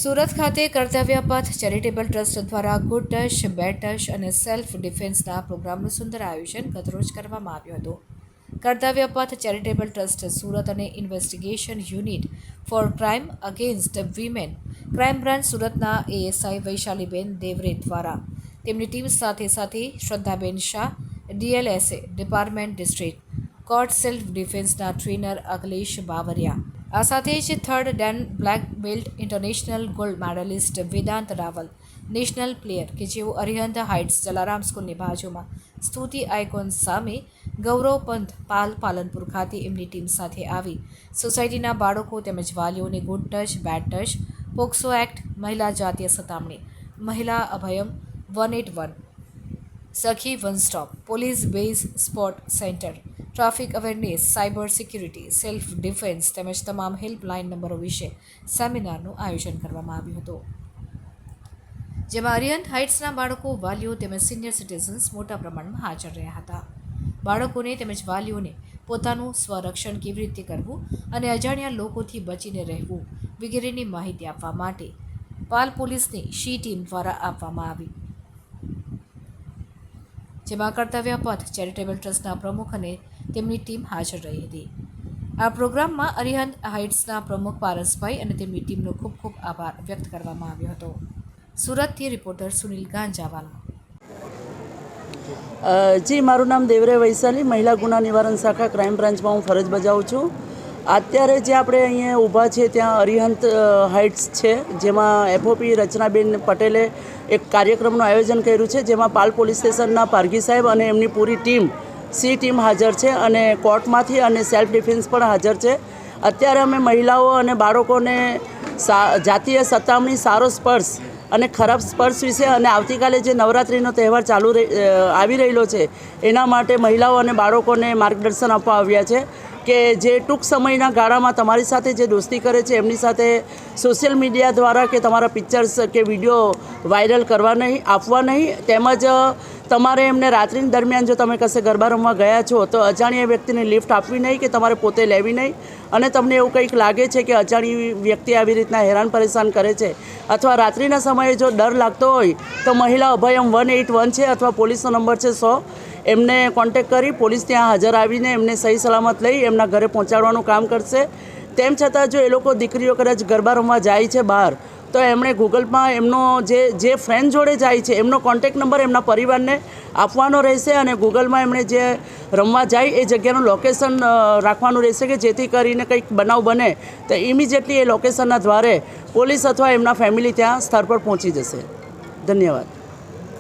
સુરત ખાતે કર્તવ્ય પથ ચેરિટેબલ ટ્રસ્ટ દ્વારા ગુડ ટચ, બેડ ટચ અને સેલ્ફ ડિફેન્સના પ્રોગ્રામનું સુંદર આયોજન ગતરોજ કરવામાં આવ્યું હતું। કર્તવ્ય પથ ચેરિટેબલ ટ્રસ્ટ સુરત અને investigation unit for crime against women crime branch સુરતના એએસઆઈ વૈશાલીબેન દેવરે દ્વારા તેમની ટીમ સાથે શ્રદ્ધાબેન Shah, DLSA department district court self ડિફેન્સના ટ્રેનર અખિલેશ બાવરિયા, આ સાથે જ third dan black belt international gold medalist Vedant Raval, national player કે જેઓ અરિહંત હાઇટ્સ જલારામ સ્કૂલની બાજુમાં સ્તુતિ આઇકોન સામે ગૌરવ પંથ પાલનપુર ખાતે એમની ટીમ સાથે આવી સોસાયટીના બાળકો તેમજ વાલીઓને good touch, bed touch, POCSO act, મહિલા જાતીય સતામણી, મહિલા અભયમ 181, સખી one stop, police base sport centre, traffic awareness, cyber security, self defence તેમજ તમામ હેલ્પલાઇન નંબરો વિશે સેમિનારનું આયોજન કરવામાં આવ્યું હતું, જેમાં અરિહંત હાઇટ્સના બાળકો, વાલીઓ તેમજ સિનિયર સિટીઝન્સ મોટા પ્રમાણમાં હાજર રહ્યા હતા। બાળકોને તેમજ વાલીઓને પોતાનું સ્વરક્ષણ કેવી રીતે કરવું અને અજાણ્યા લોકોથી બચીને રહેવું વગેરેની માહિતી આપવા માટે પાલ પોલીસની શી ટીમ દ્વારા આપવામાં આવી, જેમાં કર્તવ્ય પથ ચેરિટેબલ ટ્રસ્ટના પ્રમુખ અને તેમની ટીમ હાજર રહી હતી। આ પ્રોગ્રામમાં અરિહંત હાઇટ્સના પ્રમુખ પારસભાઈ અને તેમની ટીમનો ખૂબ ખૂબ આભાર વ્યક્ત કરવામાં આવ્યો હતો। સુરતથી રિપોર્ટર સુનિલ ગાંજાવાલા। જી, મારું નામ દેવરે વૈશાલી, મહિલા ગુના નિવારણ શાખા ક્રાઇમ બ્રાન્ચમાં હું ફરજ બજાવું છું। અત્યારે જે આપણે અહીંયા ઊભા છીએ ત્યાં અરિહંત હાઇટ્સ છે, જેમાં એફઓપી રચનાબેન પટેલે એક કાર્યક્રમનું આયોજન કર્યું છે, જેમાં પાલ પોલીસ સ્ટેશનના પારઘી સાહેબ અને એમની પૂરી ટીમ સી ટીમ હાજર છે અને કોર્ટમાંથી અને સેલ્ફ ડિફેન્સ પણ હાજર છે। અત્યારે અમે મહિલાઓ અને બાળકોને જાતીય સતામણી, સારો સ્પર્શ અને ખરાબ સ્પર્શ વિશે અને આવતીકાલે જે નવરાત્રિનો તહેવાર આવી રહેલો છે એના માટે મહિલાઓ અને બાળકોને માર્ગદર્શન આપવા આવ્યા છે કે જે ટૂંક સમયના ગાળામાં તમારી સાથે જે દોસ્તી કરે છે એમની સાથે સોશિયલ મીડિયા દ્વારા કે તમારા પિક્ચર્સ કે વિડીયો વાયરલ કરવા નહીં, આપવા નહીં, તેમજ તમારે એમને રાત્રિ દરમિયાન જો તમે કશે ગરબા રમવા ગયા છો તો અજાણ્યા વ્યક્તિને લિફ્ટ આપવી નહીં કે તમારે પોતે લેવી નહીં, અને તમને એવું કંઈક લાગે છે કે અજાણી વ્યક્તિ આવી રીતના હેરાન પરેશાન કરે છે અથવા રાત્રિના સમયે જો ડર લાગતો હોય તો મહિલા અભયમ 181 છે અથવા પોલીસનો નંબર છે 100, એમને કોન્ટેક્ટ કરી પોલીસ ત્યાં હાજર આવીને એમને સહી સલામત લઈ એમના ઘરે પહોંચાડવાનું કામ કરશે। તેમ છતાં જો એ લોકો દીકરીઓ કદાચ ગરબા રમવા જાય છે બહાર તો એમણે ગૂગલમાં એમનો જે ફ્રેન્ડ જોડે જાય છે એમનો કોન્ટેક્ટ નંબર એમના પરિવારને આપવાનો રહેશે અને ગૂગલમાં એમણે જે રમવા જાય એ જગ્યાનું લોકેશન રાખવાનું રહેશે કે જેથી કરીને કંઈક બનાવ બને તો ઇમિડિયેટલી એ લોકેશનના દ્વારે પોલીસ અથવા એમના ફેમિલી ત્યાં સ્થળ પર પહોંચી જશે। ધન્યવાદ।